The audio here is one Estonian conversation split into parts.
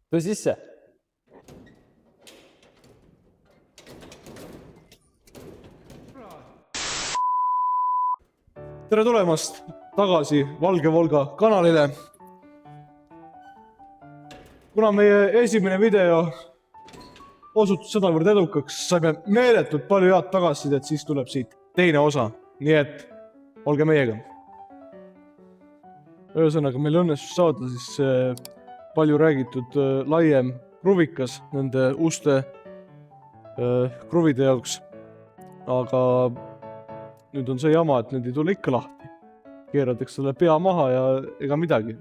Tule sisse. Tere tulemast tagasi Valge Volga kanalile. Kuna meie esimene video osutus sedavõrd edukaks, saime meeletult palju head tagasisidet, siis tuleb siit teine osa. Nii et olge meiega. Ühesõnaga, meil õnnestus saada siis palju räägitud laiem kruvikas nende uste kruvide jaoks. Aga nüüd on see jama, et need ei tule ikka lahti. Keeratakse selle pea maha ja ega midagi.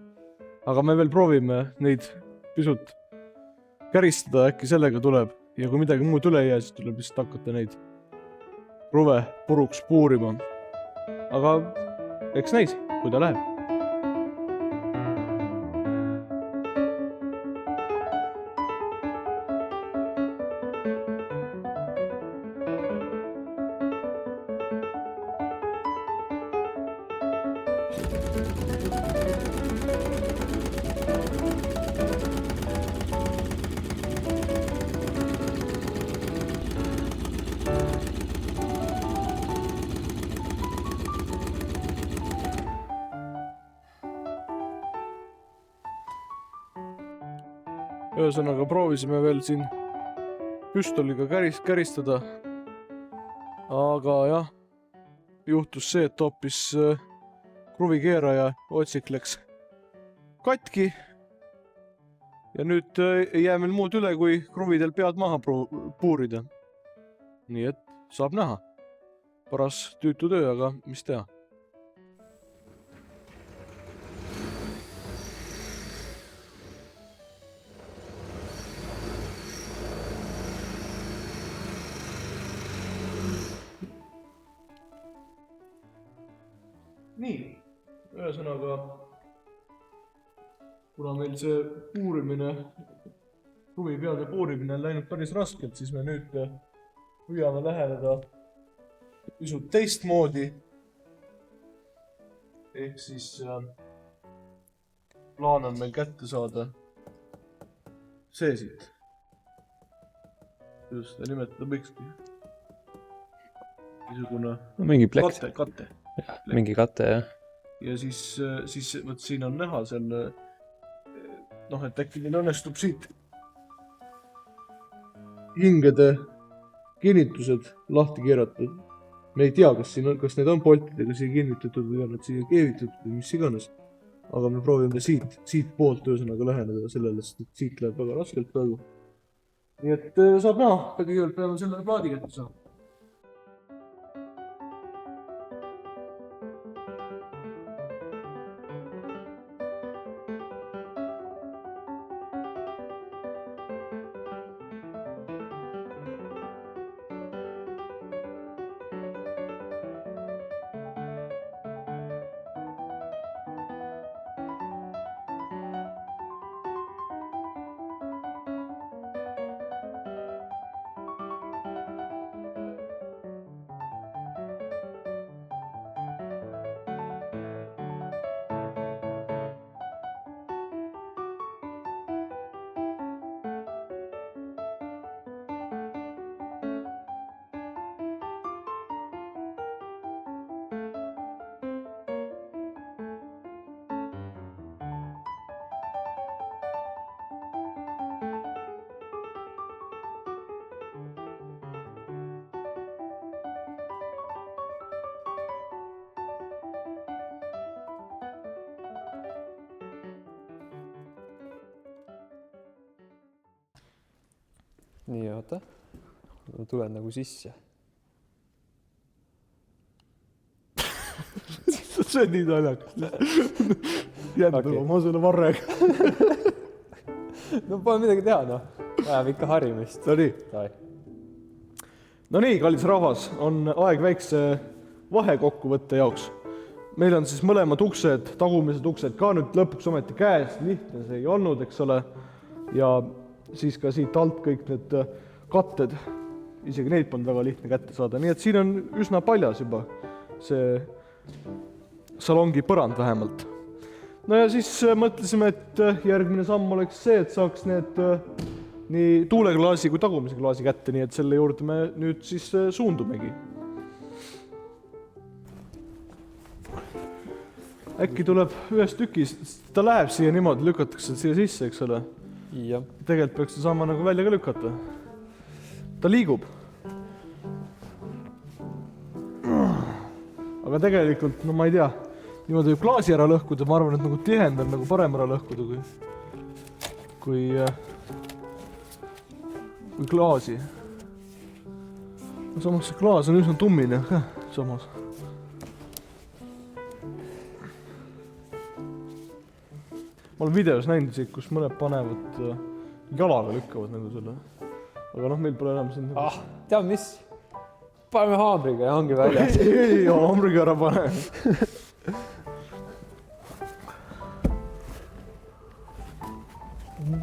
Aga me veel proovime neid pisut käristada, äkki sellega tuleb. Ja kui midagi muud üle ei jää, siis tuleb lihtsalt hakata neid kruve puruks puurima. Aga eks näis, kui ta läheb. Ühesõnaga proovisime veel siin püstoliga käristada. Aga jah, juhtus see, et hoopis kruvikeeraja otsik läks katki. Ja nüüd ei jää meil muud üle, kui kruvidel pead maha puurida. Nii et saab näha. Paras tüütu töö, aga mis teha? Nii, ühesõnaga, kuna meil see puurimine, kruvipeade puurimine on läinud päris raskelt, siis me nüüd püüame läheneda pisut teistmoodi. Ehk siis plaan on meil kätte saada see siit. Kuidas seda nimetada võikski? Niisugune mingi pleks. Katte. Mingi katte, jah. Ja siis võt siin on näha selle, et äkki neil õnnestub siit hingede kinnitused lahti keeratud. Me ei tea, kas need on poltidega siia kinnitatud või on nad siia keevitatud või mis iganes. Aga me proovime siit poolt ühesõnaga läheneda sellele, sest siit läheb väga raskelt praegu. Nii et saab näha, kõigepealt peame selle plaadi kätte saama. Nii, oota. Ma tulen nagu sisse. See on nii naljakas. Jändama ma selle varrega. No pole midagi teha, noh. Vajab ikka harimist. No nii, kallis rahvas, on aeg väikse vahekokkuvõtte jaoks. Meil on siis mõlemad uksed, tagumised uksed ka nüüd lõpuks ometi käes. Lihtne see ei olnud, eks ole. Ja siis ka siit alt kõik need katted, isegi neid polnud väga lihtne kätte saada. Nii et siin on üsna paljas juba see salongi põrand vähemalt. no ja siis mõtlesime, et järgmine samm oleks see, et saaks need nii tuuleklaasi kui tagumise klaasi kätte, nii et selle juurde me nüüd siis suundumegi. Äkki tuleb ühest tükis, ta läheb siia niimoodi, lükatakse siia sisse, eks ole. Jah. Tegelikult peaks ta saama nagu välja ka lükata. Ta liigub. Aga tegelikult, no ma ei tea, niimoodi võib klaasi ära lõhkuda, ma arvan, et nagu tihend on nagu parem ära lõhkuda kui klaasi. Samas see klaas on üsna tummine samas. Ma olen videos näinud siit, kus mõned panevad jalaga lükkavad nagu selle. Aga noh, meil pole enam siin nagu... Tead mis? Paneme haamriga ja ongi väljas. Ei, haamriga ära pane.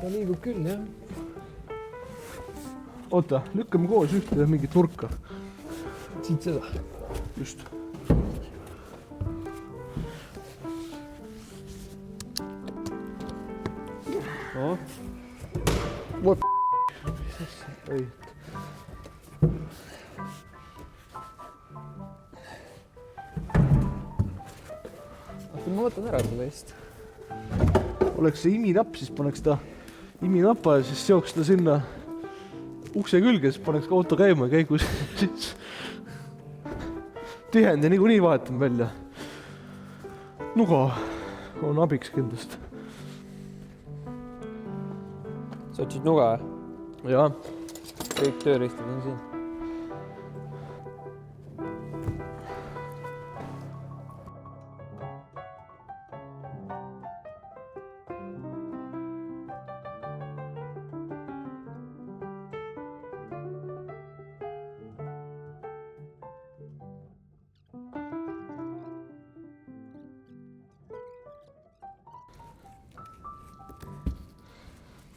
Ta liigub küll, jah. Oota, lükkame koos ühte mingit nurka. Siit seda. Just. No. Ei. Ma võtan ära seda eest. Oleks see iminapp, siis paneks ta iminapa ja siis seoks ta sinna ukse külge, siis paneks ka auto käima ja käigus siis tihend ja niikuinii vahetan välja. Nuga on abiks kindlasti. Sa otsid nuga, jah? Jaa. Kõik tööriistad on siin.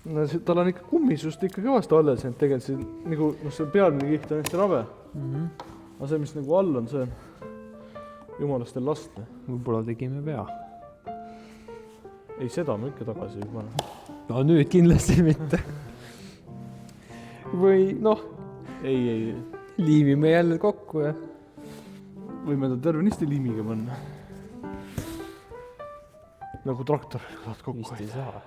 No, tal on ikka kummisust ikka kõvasti alles, et tegelikult see, nagu, see pealmine kiht on hästi rabe. Aga see, mis nagu all on, see on jumalastel lastne. Võib-olla tegime vea. Ei, seda ma ikka tagasi ei pane. No nüüd kindlasti mitte. Või noh, Ei. liimime jälle kokku ja... Võime ta tervenisti liimiga panna. Nagu traktor saad kokku. Vist ei saa.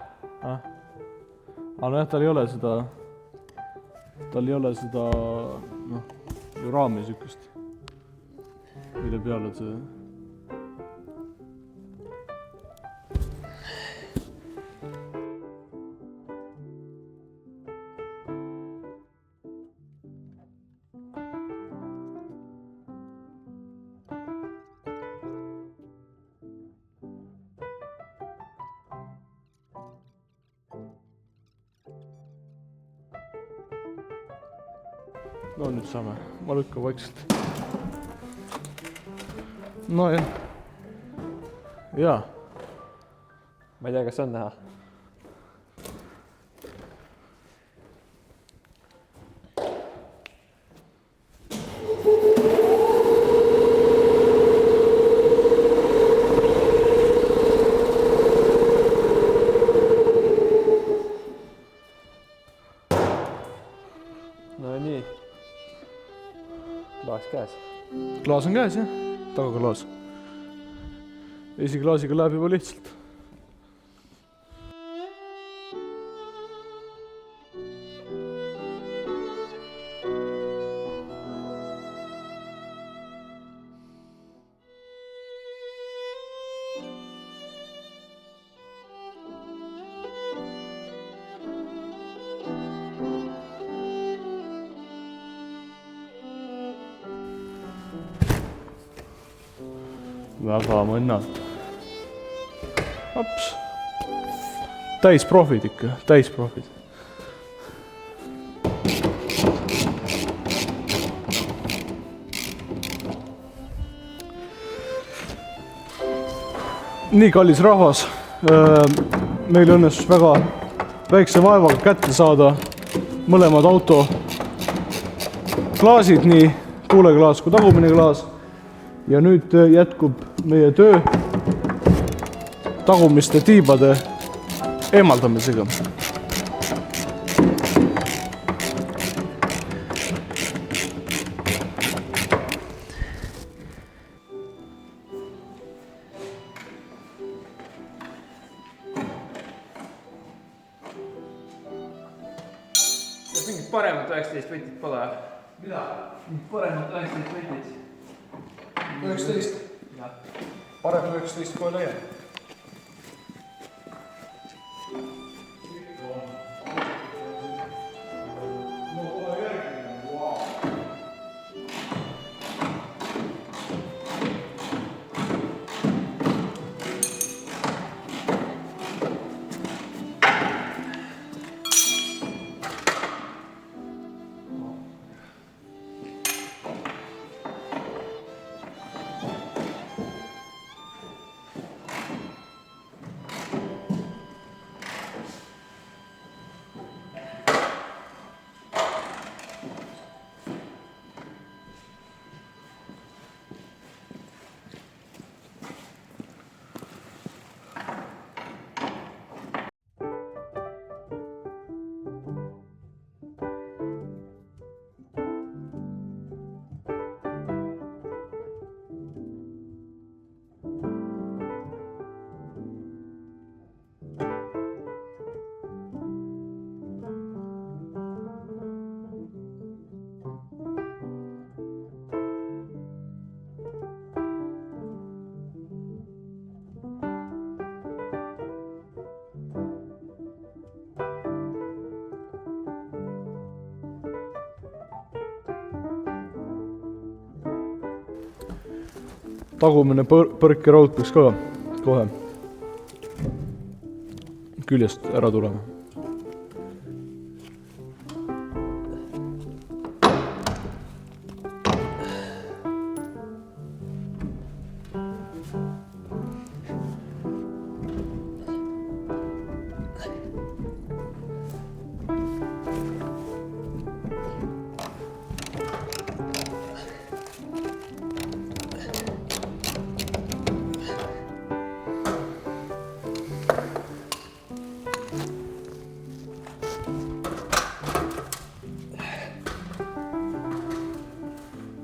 Aga jah, tal ei ole seda, noh, ju raami sükest, mille peale see... No nüüd saame, ma lükkan vaikselt. No jah. Jaa. Ma ei tea, kas on näha. No nii. Klaas käes. Klaas on käes, jah? Tagaklaas. Esiklaasiga läheb juba lihtsalt. Väga mõnnalt. Hops. Täisprofid ikka, täisprofid. Nii, kallis rahvas. Meil õnnestus väga väikse vaevaga kätte saada mõlemad auto klaasid, nii tuuleklaas kui tagumine klaas. Ja nüüd jätkub meie töö tagumiste tiibade eemaldamisega. Kas mingit paremat 19 võtit pole? Mida? Mingit paremat 19 võtit? 19? Parem 19 kohe leian. Tagumine põrkeraud peaks ka kohe küljest ära tulema.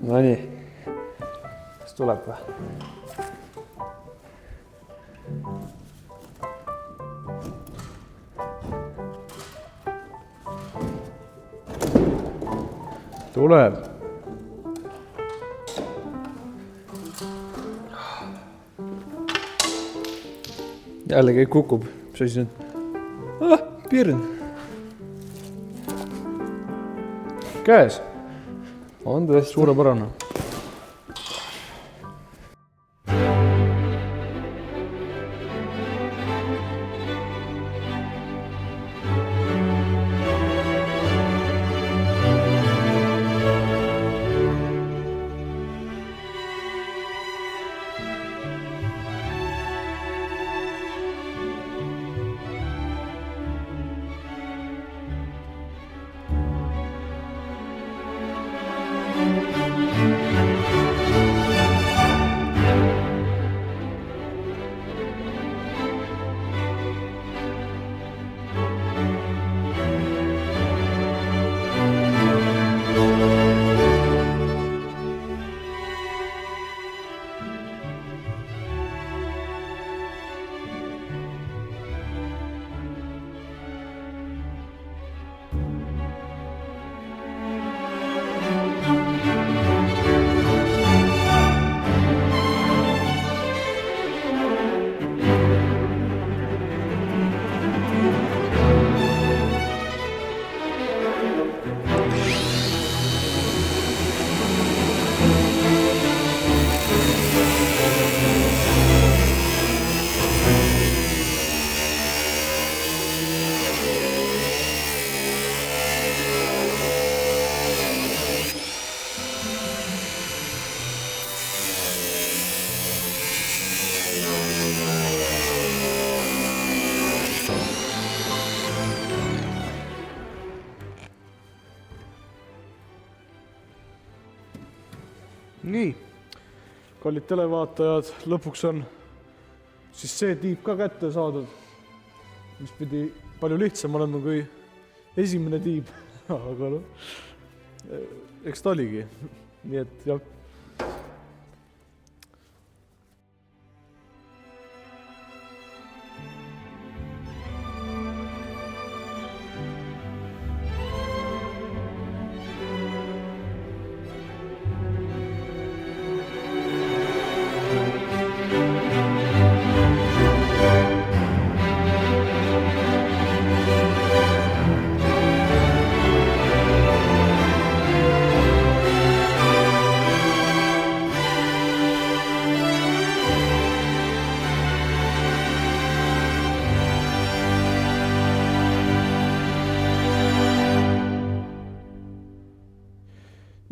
No nii, kas tuleb või? Tuleb. Jällegi kukub, mis asi see on? Pirn. Käes. On tõesti. Suurepärane. Nii, kallid televaatajad, lõpuks on siis see tiib ka kätte saadud, mis pidi palju lihtsam olema kui esimene tiib, aga noh, eks ta oligi, nii et jah.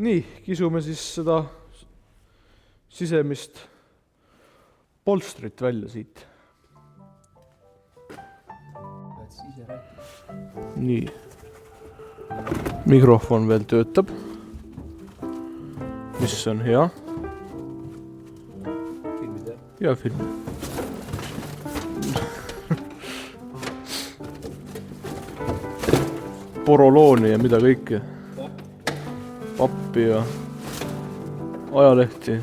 Nii, kisume siis seda sisemist polstrit välja siit. Nii, mikrofon veel töötab, mis on hea. Ja film. Porolooni ja mida kõike. Pappi ja ajalehti.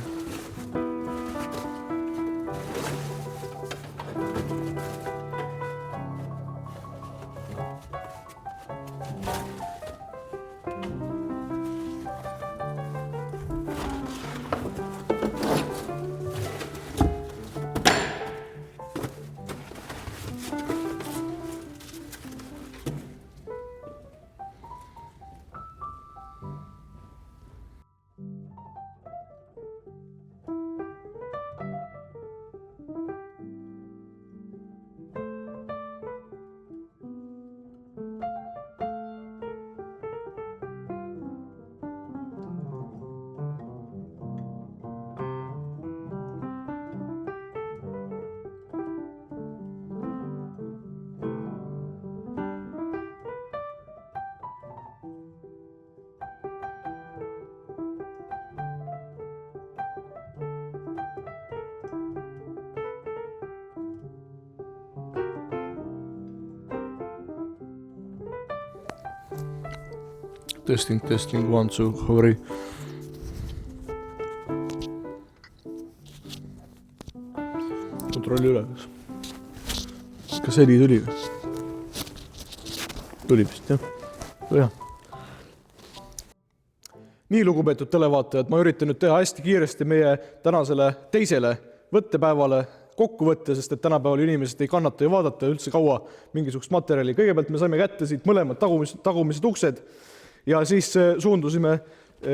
Testing, 1, 2, hurry. Kontrolli üle, kas heli tuli? Tuli vist, jah. Hea. Nii, lugupeetud televaatajad, ma üritan nüüd teha hästi kiiresti meie tänasele teisele võttepäevale kokkuvõtte, sest et tänapäeval inimesed ei kannata ju vaadata üldse kaua mingisugust materjali. Kõigepealt me saime kätte siit mõlemad tagumised uksed ja siis suundusime,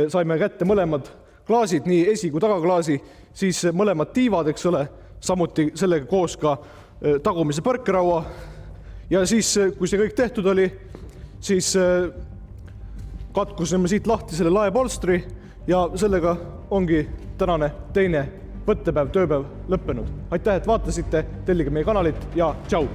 saime kätte mõlemad klaasid, nii esi- kui tagaklaasi, siis mõlemad tiivad, eks ole, samuti sellega koos ka tagumise põrkeraua. Ja siis, kui see kõik tehtud oli, siis katkusime siit lahti selle laepolstri ja sellega ongi tänane teine võttepäev, tööpäev lõppenud. Aitäh, et vaatasite, tellige meie kanalit ja tšau!